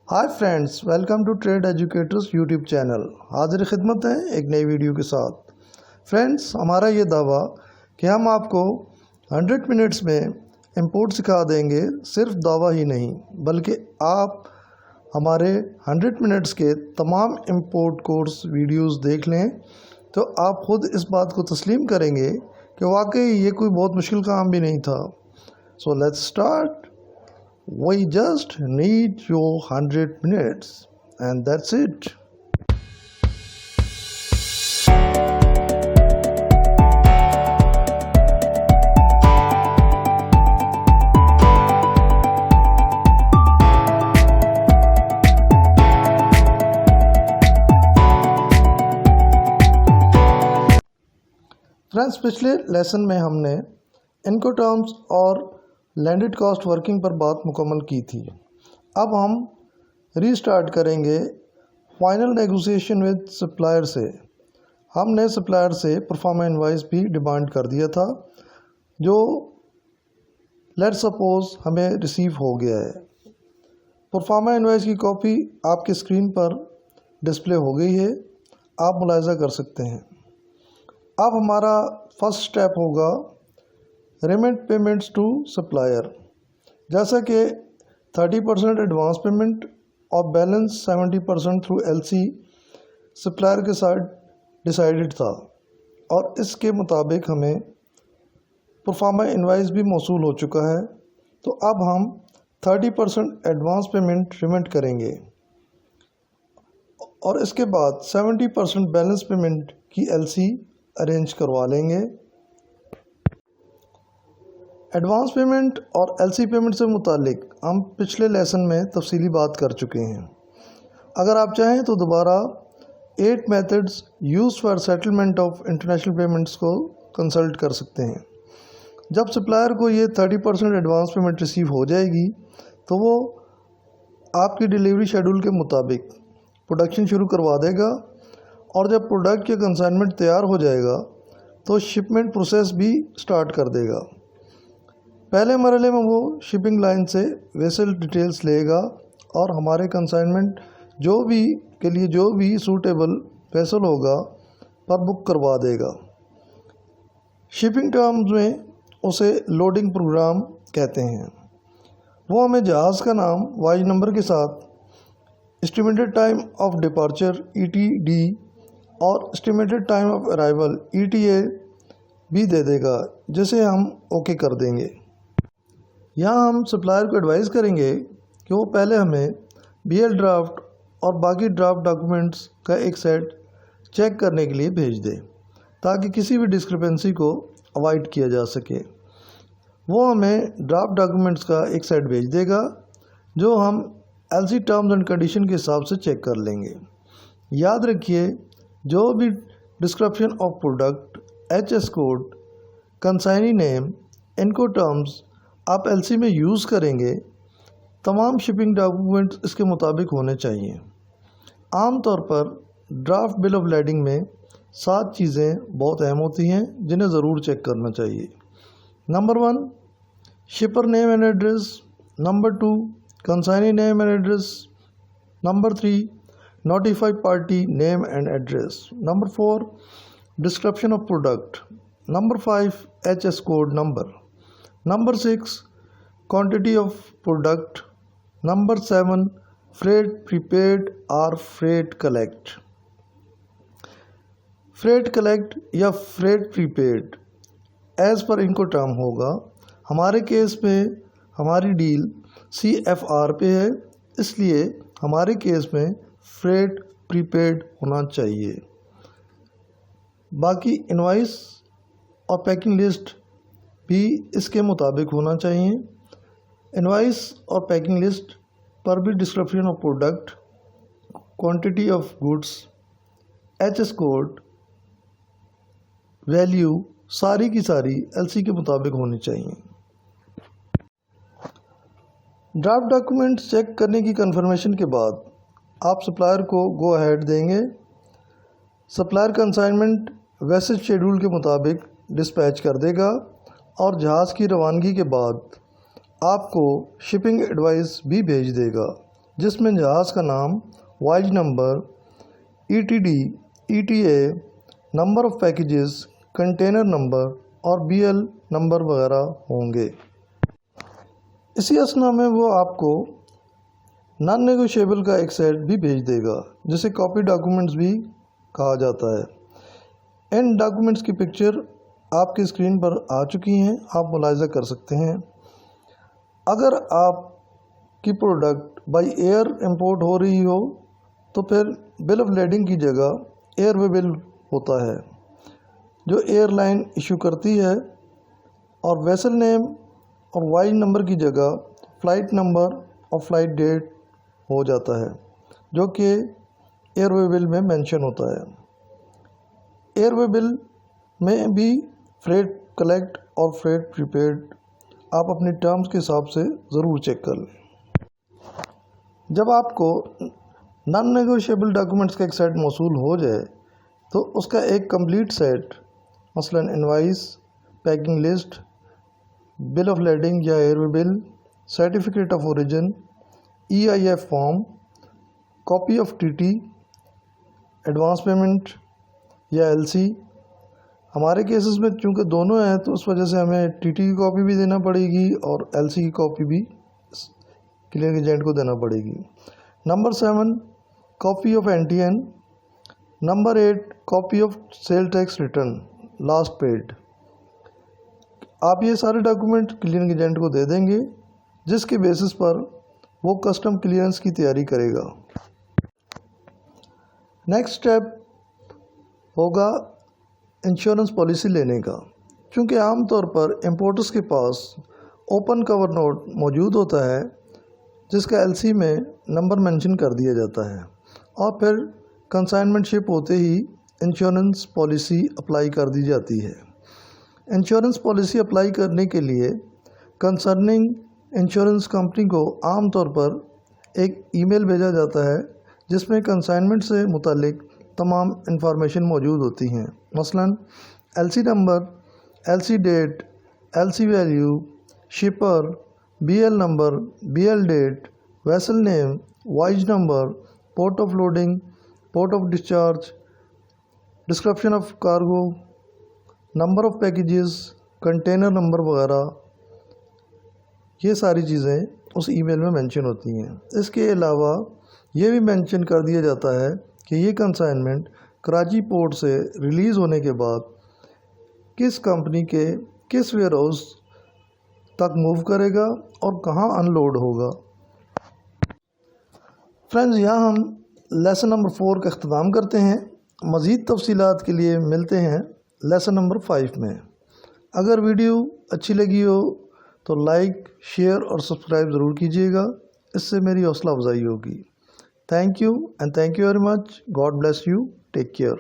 Hi friends, welcome to trade educators YouTube channel. हाजिर खिदमत है एक नई वीडियो के साथ। फ्रेंड्स, हमारा ये दावा कि हम आपको 100 मिनट्स में इंपोर्ट सिखा देंगे, सिर्फ दावा ही नहीं बल्कि आप हमारे 100 मिनट्स के तमाम इंपोर्ट कोर्स वीडियोस देख लें तो आप ख़ुद इस बात को तस्लीम करेंगे कि वाकई ये कोई बहुत मुश्किल काम भी नहीं था। So let's start. We just need your 100 minutes and that's it. Friends, पिछले लेसन में हमने इनकोटर्म्स और लैंडेड कॉस्ट वर्किंग पर बात मुकम्मल की थी। अब हम रीस्टार्ट करेंगे फाइनल नेगोशिएशन विद सप्लायर से। हमने सप्लायर से परफॉर्मा इनवॉइस भी डिमांड कर दिया था, जो लेट्स सपोज हमें रिसीव हो गया है। परफॉर्मा इनवॉइस की कॉपी आपके स्क्रीन पर डिस्प्ले हो गई है, आप मुलाहिजा कर सकते हैं। अब हमारा फर्स्ट स्टेप होगा रेमेंट पेमेंट्स टू सप्लायर। जैसा कि 30% एडवांस पेमेंट और बैलेंस 70% थ्रू एलसी सप्लायर के साथ डिसाइडेड था और इसके मुताबिक हमें परफॉर्मा इनवाइस भी मौसूल हो चुका है। तो अब हम 30% एडवांस पेमेंट रेमेंट करेंगे और इसके बाद 70% बैलेंस पेमेंट की एलसी अरेंज करवा लेंगे। एडवांस पेमेंट और एलसी पेमेंट से मुतालिक हम पिछले लेसन में तफसीली बात कर चुके हैं। अगर आप चाहें तो दोबारा 8 methods used for settlement of international payments को कंसल्ट कर सकते हैं। जब सप्लायर को ये 30% एडवांस पेमेंट रिसीव हो जाएगी तो वो आपकी डिलीवरी शेड्यूल के मुताबिक प्रोडक्शन शुरू करवा देगा और जब प्रोडक्ट के कंसाइनमेंट तैयार हो जाएगा तो शिपमेंट प्रोसेस भी स्टार्ट कर देगा। पहले मरहले में वो शिपिंग लाइन से वेसल डिटेल्स लेगा और हमारे कंसाइनमेंट के लिए जो भी सूटेबल वेसल होगा पर बुक करवा देगा। शिपिंग टर्म्स में उसे लोडिंग प्रोग्राम कहते हैं। वो हमें जहाज़ का नाम वाइज नंबर के साथ estimated time of departure ETD और estimated time of arrival ETA भी दे देगा, जिसे हम ओके कर देंगे। यहाँ हम सप्लायर को एडवाइस करेंगे कि वो पहले हमें BL ड्राफ्ट और बाकी ड्राफ्ट डॉक्यूमेंट्स का एक सेट चेक करने के लिए भेज दे ताकि किसी भी डिस्क्रिपेंसी को अवॉइड किया जा सके। वो हमें ड्राफ्ट डॉक्यूमेंट्स का एक सेट भेज देगा जो हम LC टर्म्स एंड कंडीशन के हिसाब से चेक कर लेंगे। याद रखिए, जो भी description of product, HS code, consignee name, Incoterms आप LC में यूज़ करेंगे, तमाम शिपिंग डॉक्यूमेंट्स इसके मुताबिक होने चाहिए। आमतौर पर ड्राफ्ट बिल ऑफ लैडिंग में 7 चीज़ें बहुत अहम होती हैं जिन्हें ज़रूर चेक करना चाहिए। Number 1, शिपर name and address. Number 2, consignee name and address. Number 3, notified party name and address. Number 4, description of product. Number 5, HS code number. Number 6, quantity of product. Number 7, freight prepaid or freight collect. Freight collect या freight prepaid as per इनको term होगा। हमारे case में हमारी deal CFR पे है, इसलिए हमारे केस में freight prepaid होना चाहिए। बाकी इनवॉइस और पैकिंग लिस्ट भी इसके मुताबिक होना चाहिए। इनवॉइस और पैकिंग लिस्ट पर भी description of product, quantity of goods, HS code, value सारी की सारी LC के मुताबिक होनी चाहिए। ड्राफ्ट डॉक्यूमेंट्स चेक करने की कंफर्मेशन के बाद आप सप्लायर को गो अहेड देंगे। सप्लायर कंसाइनमेंट वेसल शेड्यूल के मुताबिक डिस्पैच कर देगा और जहाज़ की रवानगी के बाद आपको शिपिंग एडवाइस भी भेज देगा जिसमें जहाज़ का नाम, voyage number, ETD, ETA, number of packages, container number और BL नंबर वगैरह होंगे। इसी असना में वो आपको नॉन नेगोशिएबल का एक सेट भी भेज देगा, जिसे कॉपी डॉक्यूमेंट्स भी कहा जाता है। इन डॉक्यूमेंट्स की पिक्चर आपकी स्क्रीन पर आ चुकी हैं, आप मुलाहिजा कर सकते हैं। अगर आपकी प्रोडक्ट बाई एयर इंपोर्ट हो रही हो तो फिर बिल ऑफ लेडिंग की जगह एयरवे बिल होता है जो एयरलाइन इशू करती है, और वेसल नेम और वॉयज नंबर की जगह फ़्लाइट नंबर और फ़्लाइट डेट हो जाता है, जो कि एयरवे बिल में मेंशन होता है। एयरवे बिल में भी फ्रेट कलेक्ट और फ्रेट प्रीपेड आप अपनी टर्म्स के हिसाब से ज़रूर चेक कर लें। जब आपको नॉन नेगोशिएबल डॉक्यूमेंट्स का एक सेट मौसूल हो जाए तो उसका एक कंप्लीट सेट, मसलन invoice, packing list, bill of lading या airway bill, certificate of origin, EIF form, copy of TT, advance payment या LC। हमारे केसेस में चूँकि दोनों हैं तो उस वजह से हमें TT की कॉपी भी देना पड़ेगी और LC की कॉपी भी क्लियरिंग एजेंट को देना पड़ेगी। Number 7, copy of NTN। Number 8, copy of sale tax return last paid. आप ये सारे डॉक्यूमेंट क्लियरिंग एजेंट को दे देंगे, जिसके बेसिस पर वो कस्टम क्लियरेंस की तैयारी करेगा। नेक्स्ट स्टेप होगा इंश्योरेंस पॉलिसी लेने का। क्योंकि आमतौर पर इंपोर्टर्स के पास ओपन कवर नोट मौजूद होता है, जिसका LC में नंबर मेंशन कर दिया जाता है, और फिर कंसाइनमेंट शिप होते ही इंश्योरेंस पॉलिसी अप्लाई कर दी जाती है। इंश्योरेंस पॉलिसी अप्लाई करने के लिए कंसर्निंग इंश्योरेंस कंपनी को आमतौर पर एक ईमेल भेजा जाता है, जिसमें कंसाइनमेंट से मुतालिक तमाम इंफॉर्मेशन मौजूद होती हैं, मसलन LC number, LC date, LC value, shipper, BL number, BL date, vessel name, voyage number, port of loading, port of discharge, description of cargo, number of packages, container number वगैरह, ये सारी चीज़ें उस ईमेल में मेंशन होती हैं। इसके अलावा ये भी मेंशन कर दिया जाता है कि ये कंसाइनमेंट कराची पोर्ट से रिलीज़ होने के बाद किस कंपनी के किस वेयर हाउस तक मूव करेगा और कहाँ अनलोड होगा। फ्रेंड्स, यहाँ हम लेसन नंबर 4 का अख्ताम करते हैं। मज़ीद तफसीलात के लिए मिलते हैं लेसन नंबर 5 में। अगर वीडियो अच्छी लगी हो तो लाइक, शेयर और सब्सक्राइब ज़रूर कीजिएगा, इससे मेरी हौसला अफजाई होगी। Thank you and thank you very much. God bless you. Take care.